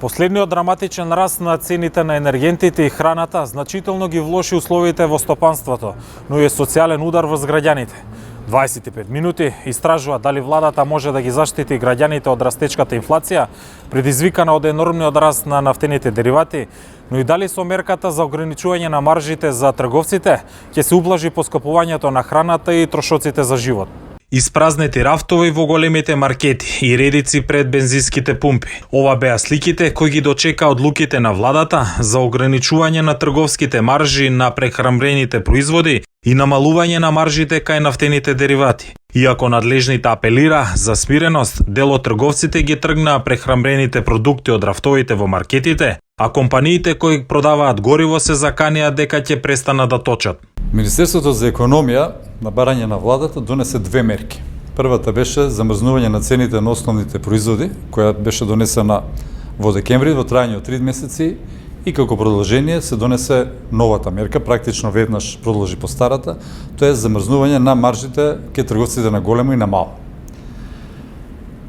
Последниот драматичен раст на цените на енергентите и храната значително ги влоши условите во стопанството, но и е социјален удар врз граѓаните. 25 минути истражува дали владата може да ги заштити граѓаните од растечката инфлација, предизвикана од енормниот раст на нафтените деривати, но и дали со мерката за ограничување на маржите за трговците ќе се ублажи поскапувањето на храната и трошоците за живот. Испразнети рафтови во големите маркети и редици пред бензинските пумпи. Ова беа сликите кои ги дочека одлуките на владата за ограничување на трговските маржи на прехранбените производи и намалување на маржите кај нафтените деривати. Иако надлежните апелира за смиреност, дел од трговците ги тргнаа прехранбените продукти од рафтовите во маркетите, а компаниите кои продаваат гориво се заканија дека ќе престанат да точат. Министерството за економија на барање на владата донесе две мерки. Првата беше замрзнување на цените на основните производи, која беше донесена во декември во трајање од 3 месеци, и како продолжение се донесе новата мерка, практично веднаш продолжи по старата, тоа е замрзнување на маржите кај трговците на големо и на мало.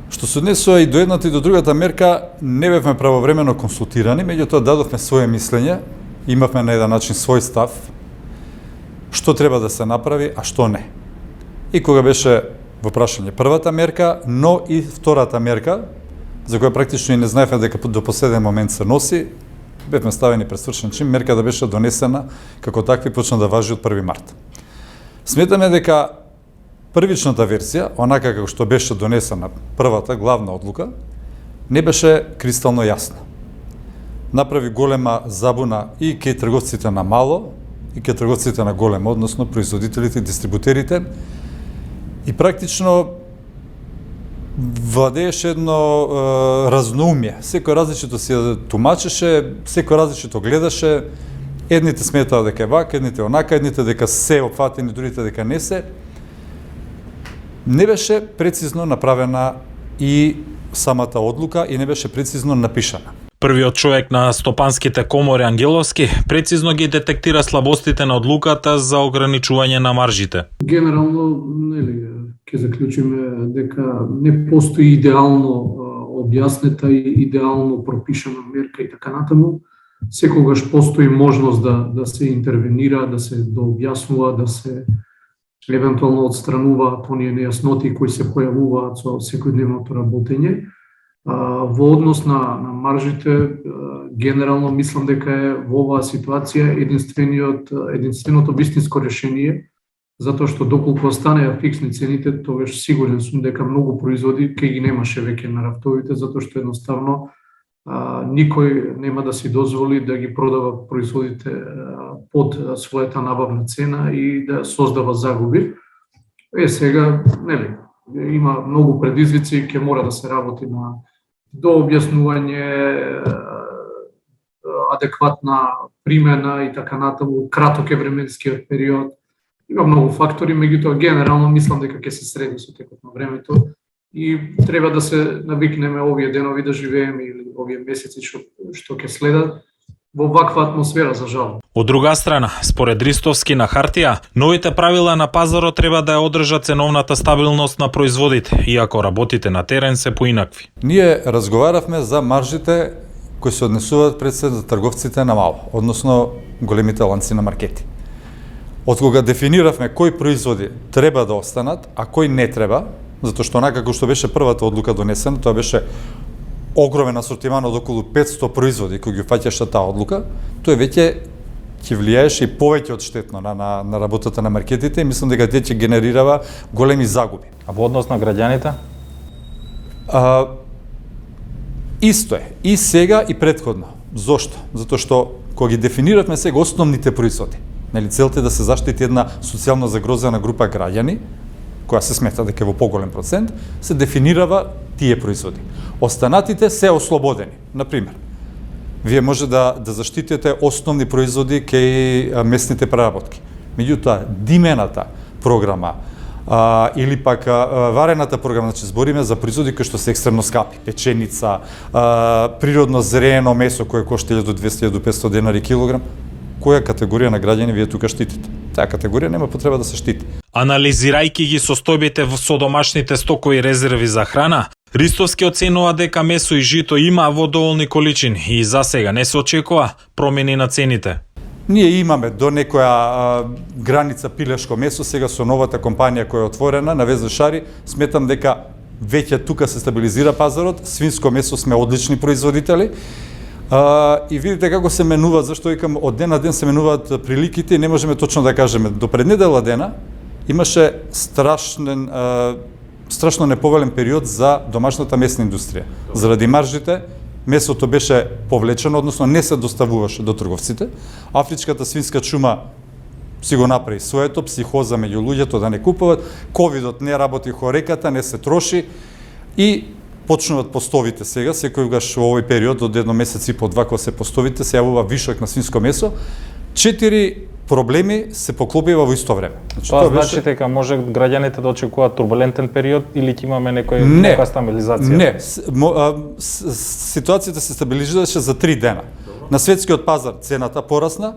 Што се однесува и до едната и до другата мерка, не бевме правовремено консултирани, меѓутоа дадовме своје мислење, имавме на еден начин свој став, што треба да се направи, а што не. И кога беше во прашање првата мерка, но и втората мерка, за која практично и не знаевме дека до последен момент се носи, бевме ставени пред свршен чин, мерка да беше донесена како такви почна да важи од 1 март. Сметаме дека првичната версија, онака како што беше донесена првата главна одлука, не беше кристално јасна. Направи голема забуна и кај трговците на мало, и кај трговците на големо, односно производителите и дистрибутерите, и практично владееше едно разноумие. Секој различито се тумачеше, секој различито гледаше, едните сметаа дека е вака, едните онака, едните дека се опфатени, другите дека не се. Не беше прецизно направена и самата одлука и не беше прецизно напишана. Првиот човек на стопанските комори Ангеловски прецизно ги детектира слабостите на одлуката за ограничување на маржите. Генерално, ќе заклучиме дека не постои идеално објаснета и идеално пропишана мерка и така натаму. Секогаш постои можност да се интервенира, да се дообјаснува, да се евентуално отстрануваат оние нејасноти кои се појавуваат со секојдневното работење. Во однос на маржите, генерално мислам дека е во оваа ситуација единственото вистинско решение, затоа што доколку останеа фиксни цените, тогаш сигурен сум дека многу производи кај ги немаше веќе на рафтовите, затоа што едноставно никој нема да си дозволи да ги продава производите под својата набавна цена и да создава загуби. Сега, има многу предизвици, ќе мора да се работи на дообјаснување, адекватна примена и така натаму, краток е временскиот период. Има многу фактори, меѓутоа генерално мислам дека ќе се среди со текот на времето и треба да се навикнеме овие денови да живееме или овие месеци што ќе следат во ваква атмосфера, за жал. Од друга страна, според Ристовски на хартија, новите правила на пазарот треба да ја одржат ценовната стабилност на производите, иако работите на терен се поинакви. Ние разговаравме за маржите кои се однесуваат пред се за трговците на мало, односно големите ланци на маркети. Од кога дефиниравме кои производи треба да останат, а кои не треба, затоа што онака како што беше првата одлука донесена, тоа беше огромен асортиман од околу 500 производи кои ги фаќаше таа одлука, тоа веќе ќе влијаеше и повеќе од штетно на работата на маркетите и мислам дека ќе генерирава големи загуби. А во однос на граѓаните? Исто е, и сега и претходно. Зошто? Затоа што кога ги дефиниравме сега основните производи, целта е да се заштити една социјално загрозена група граѓани, која се смета дека е во поголем процент, се дефинирава тие производи. Останатите се ослободени. Например, вие може да заштитите основни производи кај местните преработки. Меѓутоа, димената програма или пак варената програма, значи збориме за производи кои што се екстремно скапи, печеница, природно зреено месо кое кошта 1200-1500 денари килограм, која категорија на граѓани вие тука штитите? Таа категорија нема потреба да се штити. Анализирајќи ги состојбите со домашните стокови резерви за храна, Ристовски оценува дека месо и жито има во доволни количини и за сега не се очекува промени на цените. Ние имаме до некоја граница пилешко месо, сега со новата компанија која е отворена на Везешари, сметам дека веќе тука се стабилизира пазарот, свинско месо сме одлични производители. И видите како се менува, зашто викам од ден на ден се менуваат приликите и не можеме точно да кажеме. До пред недела дена имаше страшно неповолен период за домашната месна индустрија. Заради маржите, месото беше повлечено, односно не се доставуваше до трговците. Афричката свинска чума си го направи своето, психоза меѓу луѓето да не купуват, ковидот не работи хореката, не се троши и почнуваат постовите сега, секојаш во овој период од едно месец и по два кога се постовите, се јавува вишок на свинско месо. 4 проблеми се поклопива во исто време. Тоа значи дека може граѓаните да очекуваат турбулентен период или ќе имаме некоја стабилизација? Не, ситуацијата се стабилизираше за 3 дена. На светскиот пазар цената порасна,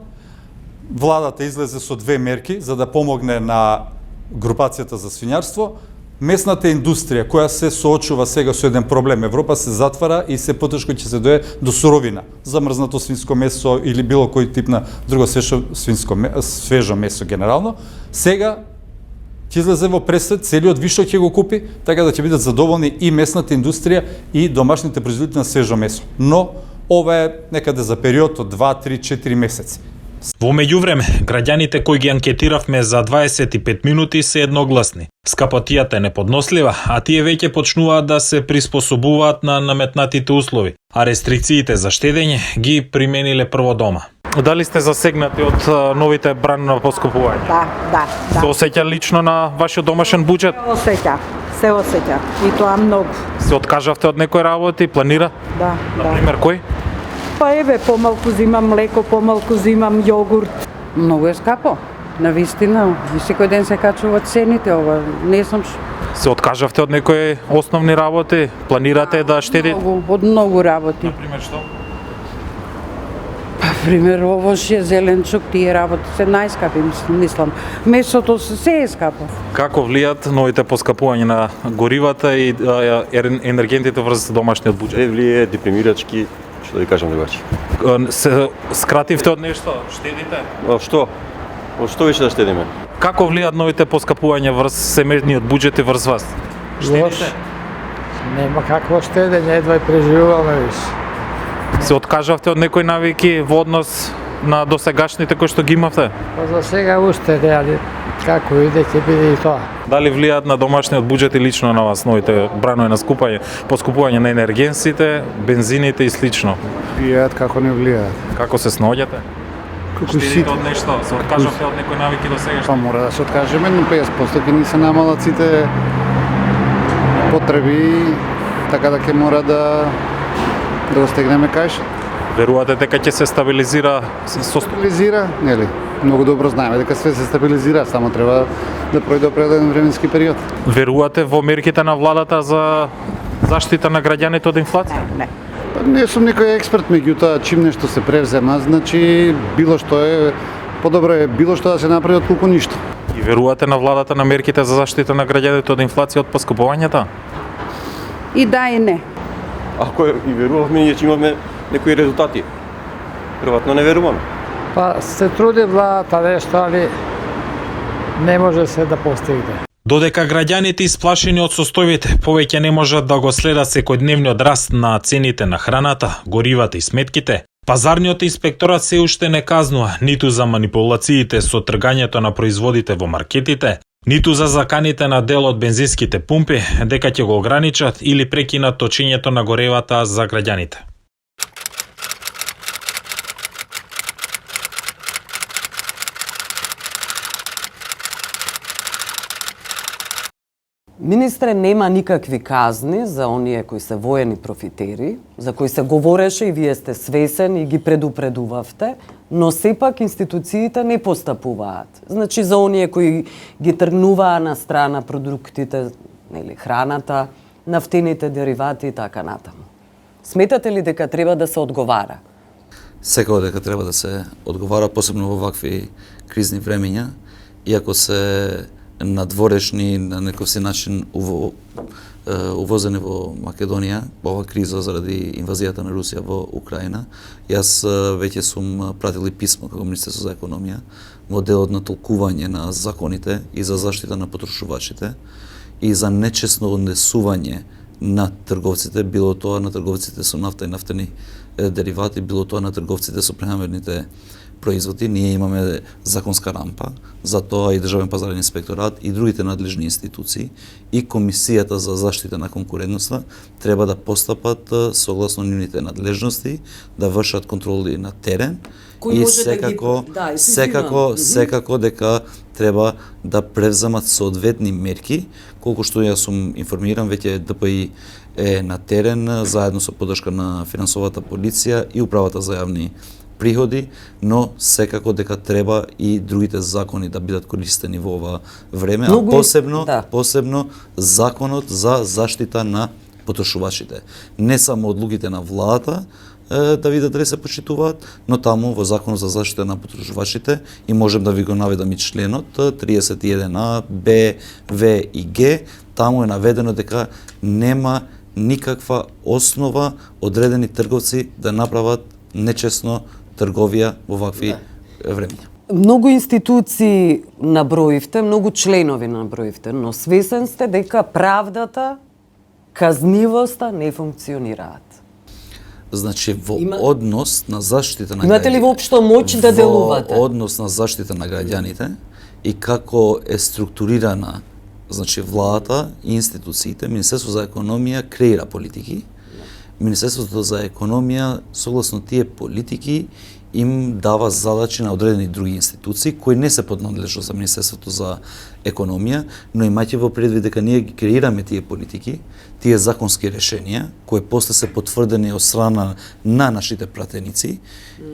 владата излезе со 2 мерки за да помогне на групацијата за свињарство. Месната индустрија која се соочува сега со еден проблем, Европа се затвара и се потешко ќе се дое до суровина, замрзнато свинско месо или било кој тип на друго свежо месо генерално. Сега ќе излезе во пресед, целиот вишок ќе го купи, така да ќе бидат задоволни и месната индустрија и домашните производители на свежо месо. Но ова е некаде за период од 2, 3, 4 месеци. Во меѓувреме, граѓаните кои ги анкетиравме за 25 минути се едногласни. Скапотијата е неподнослива, а тие веќе почнуваат да се приспособуваат на наметнатите услови, а рестрикциите за штедење ги примениле прво дома. Дали сте засегнати од новите брани на поскупување? Да. Се осеќа лично на вашиот домашен буџет? Се осеќа. И тоа многу. Се откажавте од некои работи, планира? Да. Например, кој? Па еве, помалку зимам млеко, помалку зимам јогурт. Многу е скапо. Навистина, и секој ден се качуваат цените, ова не сум. Се откажавте од некои основни работи, планирате да штедите? Од многу работи. Например, што? Пример, овошје, зеленчук, тие работи се најскапи, мислам. Месото се е скапо. Како влијат новите поскапувања на горивата и енергентите врз домашниот буџет? Влие депримирачки, што да ви кажам другачи. Се скративте од нешто, штедите? Што? Од што веќе да штедиме? Како влијат новите поскапувања врз семејниот буџет и врз вас? Штедите? Нема какво штедење, едва и преживуваме више. Се откажавте од некои навики во однос на досегашните кои што ги имавте? Па за сега уште не, али како иде ќе биде и тоа. Дали влијаат на домашниот буџет и лично на вас новите бранови на поскупување на енергенсите, бензините и слично? Влијаат како не влијаат. Како се сноѓате? Штедите од нешто? Се откажавте од некои навики до сега? Па мора да се откажеме, но 50% ќе ни се намалат сите потреби, така да ќе мора да го стегнеме кајшот. Верувате дека ќе се стабилизира Стабилизира, нели? Многу добро знаеме дека све се стабилизира, само треба да пројде определен временски период. Верувате во мерките на владата за заштита на граѓаните од инфлација? Не. Па не сум никој експерт, меѓутоа чим нешто се превзема, значи било што е подобро е било што да се направи отколку ништо. И верувате на владата на мерките за заштита на граѓаните од инфлација од поскупувањата? И да и не. Ако и верувавме, ние ќе имаме некои резултати. Прватно не веруваме. Па се труди владата нешто, али не може се да постигне. Додека граѓаните исплашени од состојбите повеќе не можат да го следат секојдневниот раст на цените на храната, горивата и сметките, пазарниот инспекторат се уште не казнува ниту за манипулациите со тргањето на производите во маркетите, ниту за заканите на дел од бензинските пумпи дека ќе го ограничат или прекинат точењето на горевата за граѓаните. Министре, нема никакви казни за оние кои се воени профитери, за кои се говореше и вие сте свесен и ги предупредувавте, но сепак институциите не постапуваат. Значи за оние кои ги тргнуваа на страна продуктите, нели, храната, нафтените деривати и така натаму. Сметате ли дека треба да се одговара? Секако дека треба да се одговара, посебно во вакви кризни времења, иако се надворешни на некој начин увозени во Македонија, ова криза заради инвазијата на Русија во Украина. Јас веќе сум пратил и писмо како Министерство за економија во делот на толкување на законите и за заштита на потрошувачите и за нечесно однесување на трговците, било тоа на трговците со нафта и нафтени деривати, било тоа на трговците со прехранбените производи. Ние имаме законска рампа, за тоа и Државен пазарен инспекторат и другите надлежни институции и Комисијата за заштита на конкурентноста треба да постапат согласно нивните надлежности, да вршат контроли на терен и секако дека треба да превземат соодветни мерки, колку што јас сум информиран, веќе ДПИ е на терен заедно со поддршка на финансовата полиција и управата за јавни приходи, но секако дека треба и другите закони да бидат користени во ова време, а посебно законот за заштита на потрошувачите. Не само одлуките на владата да видат дали се почитуваат, но таму во законот за заштита на потрошувачите и можем да ви го наведам и членот 31А, Б, В и Г, таму е наведено дека нема никаква основа одредени трговци да направат нечесно трговија во вакви времења. Многу институции наброивте, многу членови наброивте, но свесен сте дека правдата, казнивоста не функционираат. Значи, во однос на заштита на Имате ли воопшто моќ да делувате? Во однос на заштита на граѓаните и како е структурирана, значи, владата и институциите, Министерство за економија креира политики. Министерството за економија, согласно тие политики, им дава задачи на одредени други институции кои не се под надлежност за Министерството за економија, но имајќи во предвид дека ние ги креираме тие политики, тие законски решенија, кои после се потврдени од страна на нашите пратеници,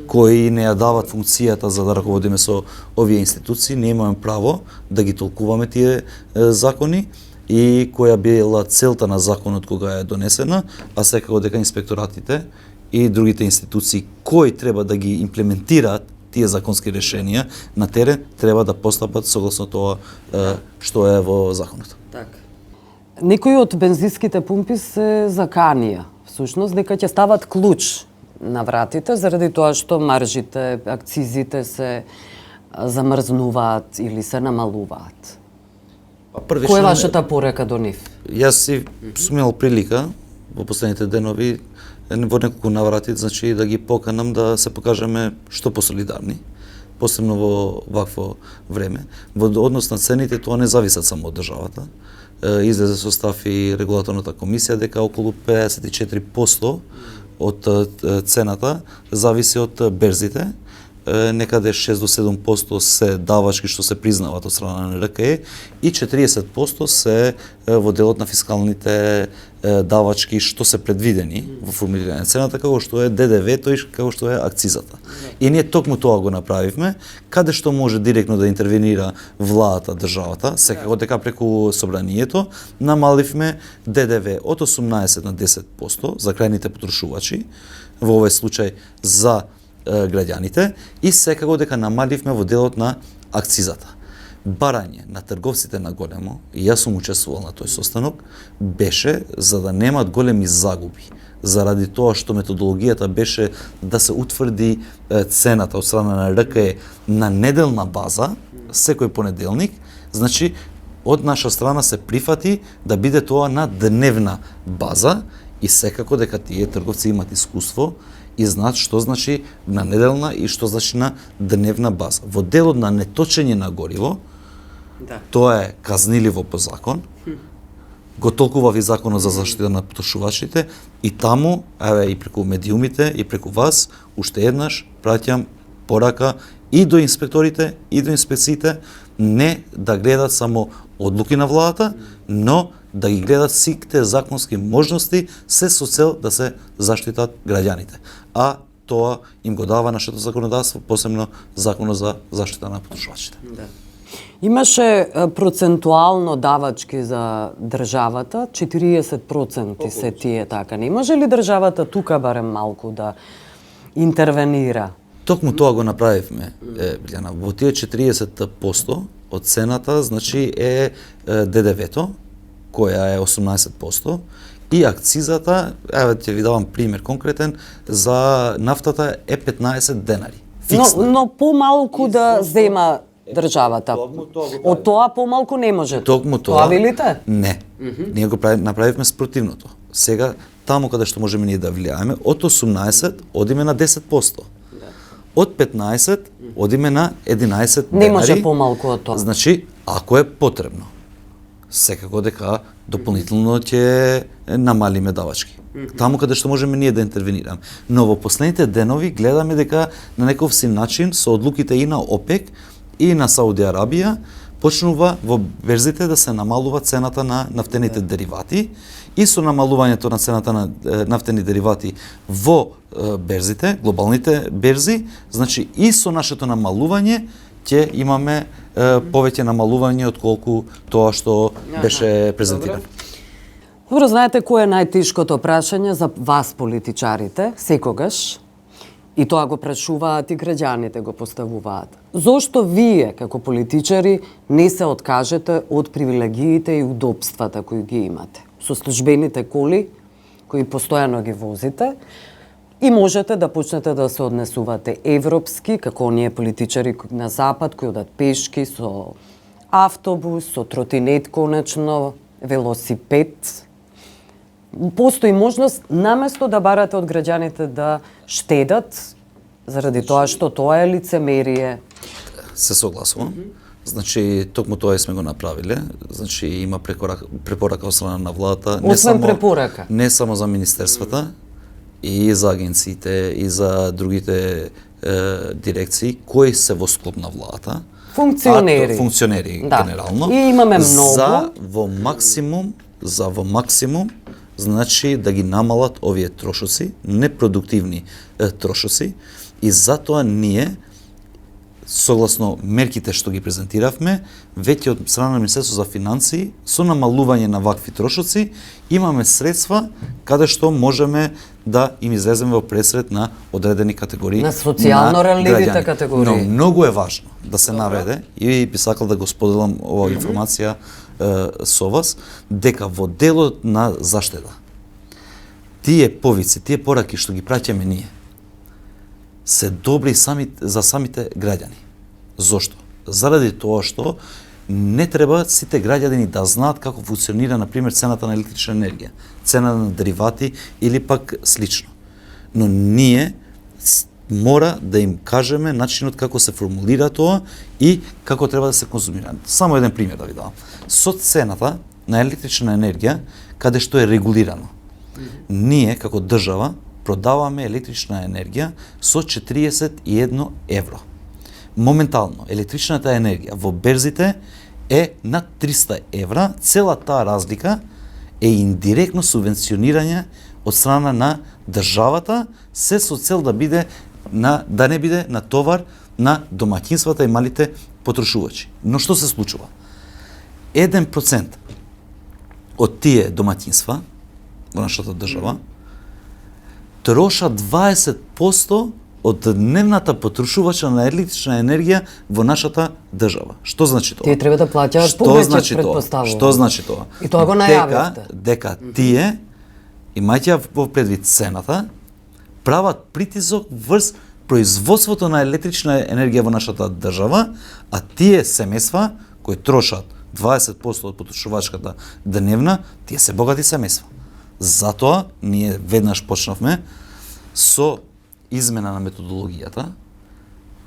кои не ја дават функцијата за да раководиме со овие институции, ние имаме право да ги толкуваме тие закони и која била целта на законот кога е донесена, а секако дека инспекторатите и другите институции кои треба да ги имплементираат тие законски решенија на терен треба да постапат согласно тоа што е во законот. Така. Некои од бензинските пумпи се заканија, всушност дека ќе стават клуч на вратите заради тоа што маржите, акцизите се замрзнуваат или се намалуваат. Која е вашата порека до нив? Јас си сум имал прилика во последните денови во неколку наврати, значи да ги поканам да се покажеме што посолидарни, посебно во вакво време. Во однос на цените тоа не зависат само од државата. Излезе со став и регулаторната комисија дека околу 54% од цената зависи од берзите, некаде 6 до 7% се давачки што се признаваат од страна на РКЕ и 40% се во делот на фискалните давачки што се предвидени во формулирање цената, како што е ДДВ-то и како што е акцизата. И ние токму тоа го направивме, каде што може директно да интервенира владата, државата, секако дека преку собранието намаливме ДДВ од 18 на 10% за крајните потрошувачи, во овој случај за граѓаните и секако дека намаливме во делот на акцизата. Барање на трговците на големо, и јас сум учествувал на тој состанок, беше за да немат големи загуби, заради тоа што методологијата беше да се утврди цената од страна на РКЕ на неделна база, секој понеделник, значи од наша страна се прифати да биде тоа на дневна база и секако дека тие трговци имат искуство и знаат што значи на неделна и што значи на дневна база. Во делот на неточење на гориво, тоа е казниливо по закон, го толкував и законот за заштита на потрошувачите и таму, еве и преку медиумите и преку вас, уште еднаш праќам порака и до инспекторите и до инспекциите не да гледат само одлуки на владата, но да ги гледат сите законски можности се со цел да се заштитат граѓаните. А тоа им го дава нашето законодавство, посебно законот за заштита на потрошувачите. Имаше процентуално давачки за државата, 40% се тие така. Не може ли државата тука барем малку да интервенира? Токму тоа го направивме, Билјана. Во тие 40% од цената, значи е ДДВ-то, која е 18%, и акцизата, еве ќе ви давам пример конкретен, за нафтата е 15 денари. Но помалку да зема државата. Од тоа помалку не може. Токму тоа. Тоа велите? Не. Ние го направивме спротивното. Сега, таму каде што можеме ние да влијаеме, од 18 одиме на 10%. Од 15 одиме на 11 денари. Не може помалку од тоа. Значи, ако е потребно, секако дека дополнително ќе намалиме давачки. Таму каде што можеме ние да интервенираме. Но во последните денови гледаме дека на некој си начин со одлуките и на ОПЕК и на Сауди Арабија почнува во берзите да се намалува цената на нафтените деривати и со намалувањето на цената на нафтени деривати во берзите, глобалните берзи, значи и со нашето намалување ќе имаме повеќе намалување отколку тоа што беше презентирано. Добро, знаете кој е најтешкото прашање за вас политичарите секогаш? И тоа го прашуваат и граѓаните го поставуваат. Зошто вие, како политичари, не се откажете од привилегиите и удобствата кои ги имате? Со службените коли, кои постојано ги возите, и можете да почнете да се однесувате европски, како оние политичари на запад, кои одат пешки, со автобус, со тротинет конечно, велосипед. Постои можност, наместо да барате од граѓаните да штедат, заради тоа што тоа е лицемерие. Се согласувам. Значи, токму тоа сме го направиле. Значи, има препорака од страна на владата. Не само за министерствата, и за агенциите, и за другите дирекции, кои се во склоп на владата. Функционери, генерално. И имаме многу. За во максимум, значи да ги намалат овие трошоци, непродуктивни трошоци, и затоа ние, согласно мерките што ги презентиравме, веќе од страна на Министерството за финансии, со намалување на вакви трошоци, имаме средства каде што можеме да им излеземе во пресред на одредени категории. На социјално ранливите категории. Но многу е важно да се наведе, и би сакал да го споделам оваа информација со вас, дека во делот на заштеда, тие повици, тие пораки што ги праќаме ние, се добри за самите граѓани. Зошто? Заради тоа што не треба сите граѓани да знаат како функционира, например, цената на електрична енергија, цена на деривати или пак слично. Но ние мора да им кажеме начинот како се формулира тоа и како треба да се конзумира. Само еден пример да ви дадам. Со цената на електрична енергија, каде што е регулирано, ние како држава продаваме електрична енергија со 41 евро. Моментално, електричната енергија во берзите е над 300 евра. Цела таа разлика е индиректно субвенционирање од страна на државата, се со цел да не биде на товар на домаќинствата и малите потрошувачи. Но што се случува? 1% од тие домаќинства во нашата држава трошат 20% од дневната потрошувача на електрична енергија во нашата држава. Што значи тоа? Тие треба да плаќаат повеќе, предпоставувам. Што значи тоа? И тоа го најавивте. Дека тие, имајќи во предвид цената, прават притисок врз производството на електрична енергија во нашата држава, а тие семејства кои трошат 20% од потрошувачката дневна, тие се богати семејства. Затоа ние веднаш почнавме со измена на методологијата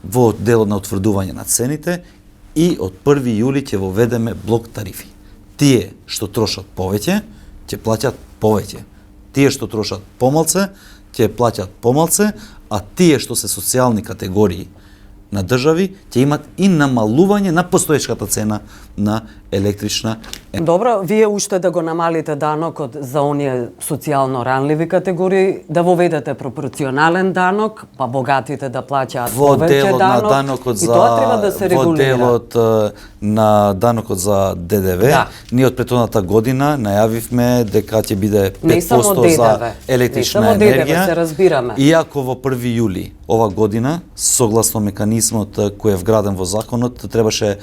во делот на утврдување на цените и од 1 јули ќе воведеме блок тарифи. Тие што трошат повеќе, ќе плаќат повеќе. Тие што трошат помалце, ќе плаќат помалце, а тие што се социјални категории на држави ќе имат и намалување на постоечката цена на електрична Добро, вие уште да го намалите данокот за оние социјално ранливи категории, да воведете пропорционален данок, па богатите да плаќаат повеќе данок, и тоа треба да се регулира. Во делот на данокот за ДДВ, ние од претходната година најавивме дека ќе биде 5% за електрична енергија, се разбираме. Иако во 1 јули ова година, согласно меканизмот кој е вграден во законот, требаше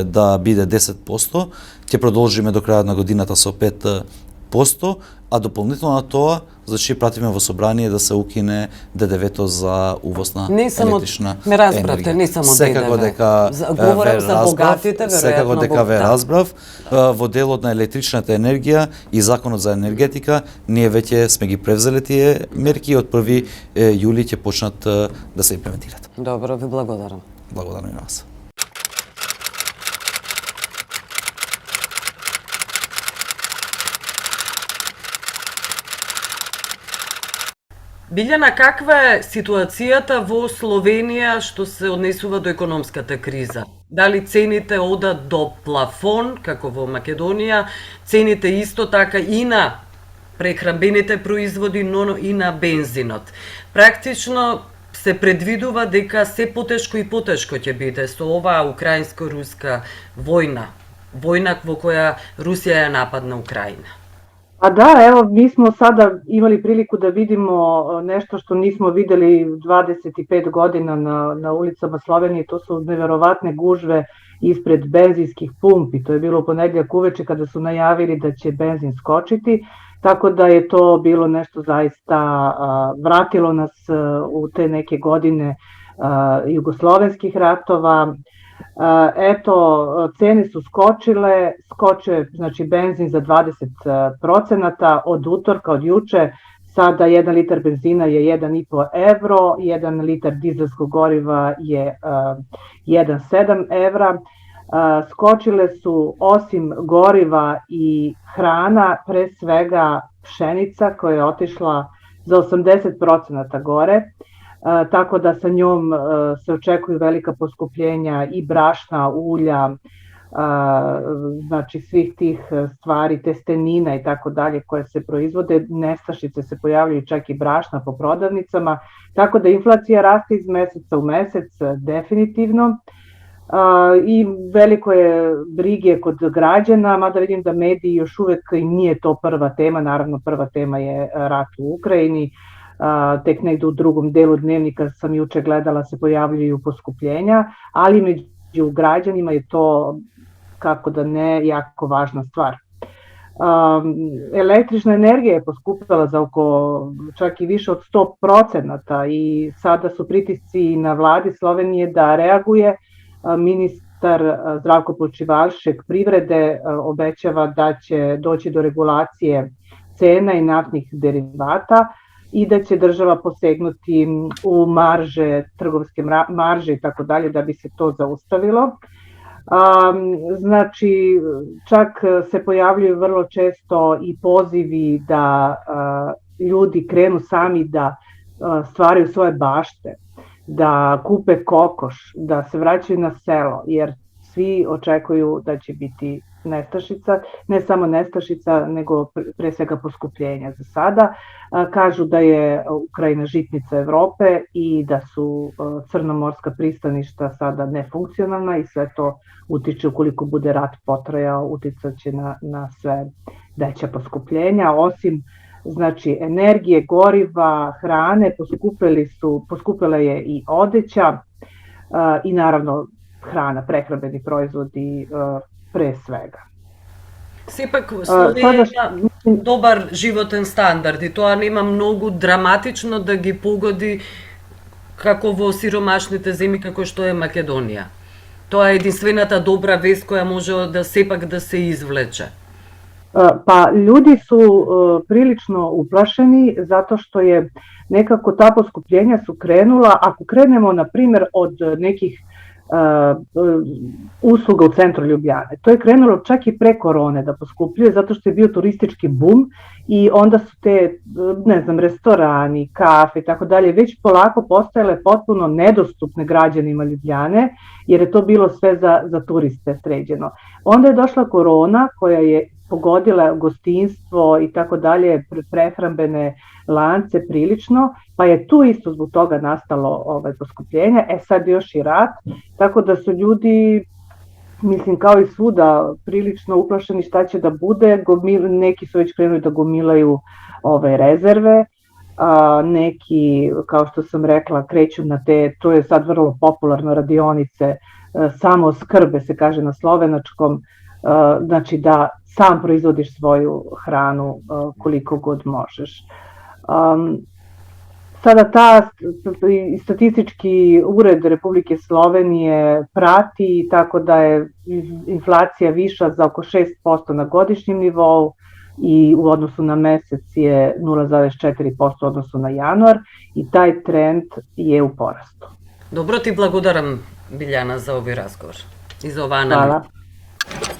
да биде 10%, ќе продолжиме до крајот на годината со 5%, а дополнително на тоа, значи пратиме во собрание да се укине ДДВ-то за увоз на електрична енергија. Ме разбравте, не само Секако ДДВ. дека Говорам за богатите, веројатно. Секако дека ве разбрав, во делот на електричната енергија и законот за енергетика, ние веќе сме ги превзели тие мерки и од 1 јули ќе почнат да се имплементират. Добро, ви благодарам. Благодарам и на вас. Билјана, каква е ситуацијата во Словенија што се однесува до економската криза? Дали цените одат до плафон, како во Македонија, цените исто така и на прехранбените производи, но и на бензинот? Практично се предвидува дека се потешко и потешко ќе биде со оваа украинско-руска војна во која Русија ја нападна Украина. Pa da, evo, mi smo sada imali priliku da vidimo nešto što nismo videli 25 godina na ulicama Slovenije, to su neverovatne gužve ispred benzinskih pumpi. To je bilo u ponedjeljak uveče kada su najavili da će benzin skočiti, tako da je to bilo nešto zaista, vratilo nas u te neke godine jugoslovenskih ratova. Eto, cene su skočile, skoče znači benzin za 20% od utorka, od juče, sada 1 litar benzina je 1,5 evro, 1 litar dizelskog goriva je 1,7 evra. Skočile su osim goriva i hrana, pre svega pšenica koja je otišla za 80% gore. Tako da sa njom se očekuju velika poskupljenja i brašna, ulja, znači svih tih stvari, testenina i tako dalje koje se proizvode, nestašice se pojavljaju čak i brašna po prodavnicama, tako da inflacija raste iz meseca u mesec definitivno i veliko je brige kod građana, mada vidim da mediji još uvek nije to prva tema, naravno prva tema je rat u Ukrajini. Tek negde u drugom delu dnevnika sam juče gledala se pojavljuju poskupljenja, ali među građanima je to, kako da ne, jako važna stvar. Električna energija je poskupila za oko čak i više od 100% i sada su pritisci na vladi Slovenije da reaguje. Ministar Zdravko Počiválšek privrede obećava da će doći do regulacije cena i naftnih derivata i da će država posegnuti u marže, trgovske marže i tako dalje da bi se to zaustavilo. Znači, čak se pojavljuju vrlo često i pozivi da ljudi krenu sami da stvaraju svoje bašte, da kupe kokoš, da se vraćaju na selo, jer svi očekuju da će biti nestašica, ne samo nestašica, nego pre svega poskupljenja za sada. Kažu da je Ukrajina žitnica Evrope i da su crnomorska pristaništa sada nefunkcionalna i sve to utiče, ukoliko bude rat potrajao, uticaće na sve veća poskupljenja. Osim znači energije, goriva, hrane, poskupila je i odeća i naravno hrana, prehrambeni proizvodi pre svega. Сепак Словенија има добар животен стандард и тоа нема многу драматично да ги погоди како во сиромашните земји како што е Македонија. Тоа е единствената добра вест која може да сепак да се извлече. Pa ljudi su prilično uplašeni zato što je nekako ta poskupljenja su krenula, ako krenemo na primjer od nekih usluga u centru Ljubljane. To je krenulo čak i pre korone da poskupljuje zato što je bio turistički bum i onda su te, ne znam, restorani, kafe i tako dalje već polako postajale potpuno nedostupne građanima Ljubljane jer je to bilo sve za turiste sređeno. Onda je došla korona koja je pogodila gostinstvo i tako dalje, prehrambene lance prilično, pa je tu isto zbog toga nastalo poskupljenje. Sad još i rat, tako da su ljudi, mislim kao i svuda, prilično uplašeni šta će da bude, neki su već krenuli da gomilaju rezerve, neki, kao što sam rekla, kreću na te, to je sad vrlo popularno, radionice, samo skrbe se kaže na slovenačkom, znači da sam proizvodiš svoju hranu koliko god možeš. Sada statistički ured Republike Slovenije prati tako da je inflacija viša za oko 6% na godišnjem nivou i u odnosu na mesec je 0,4% u odnosu na januar i taj trend je u porastu. Dobro, ti благодарам, Билјана, за овој разговор и за оваа анализа. Hvala.